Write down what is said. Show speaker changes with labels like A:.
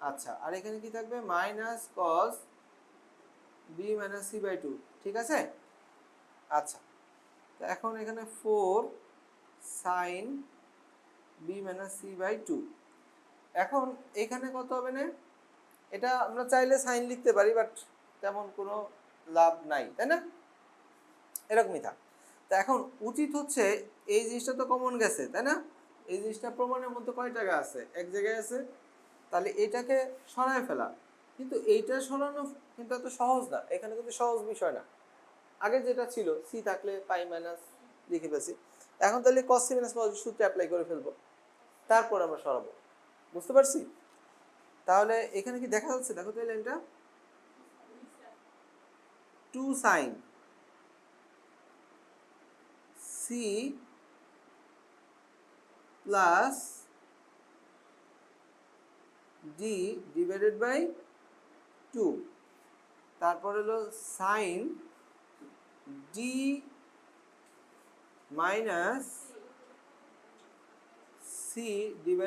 A: আচ্ছা, আর এখানে কি থাকবে minus cos B minus C by two, ঠিক আছে। আচ্ছা, তো এখন এখানে 4 sine B minus C by two. এখন এখানে কত হবে না, এটা আমরা চাইলে সাইন লিখতে পারি, বাট তেমন কোনো লাভ নাই, তাই না, এরকমই থাক। তো এখন উচিত হচ্ছে এই জিনিসটা তো কমন গেছে, তাই না, এই জিনিসটা প্রমাণের মধ্যে কয় জায়গা আছে, এক জায়গায় আছে, তাহলে এটাকে সরায় ফেলা। কিন্তু এইটা সরানো কিন্তু এত সহজ না, এখানে কিন্তু সহজ বিষয় না। আগে যেটা ছিল সি থাকলে পাই মাইনাস লিখে ফেলছি, এখন তাহলে কস সি মাইনাস কস সূত্র অ্যাপ্লাই করে ফেলবো, তারপর আমরা সরাবো। বুঝতে পারছি? তাহলে এখানে কি দেখা যাচ্ছে, দেখো তাহলে এটা 2 sine C plus D divided by 2, তারপর হলো sine D minus C divide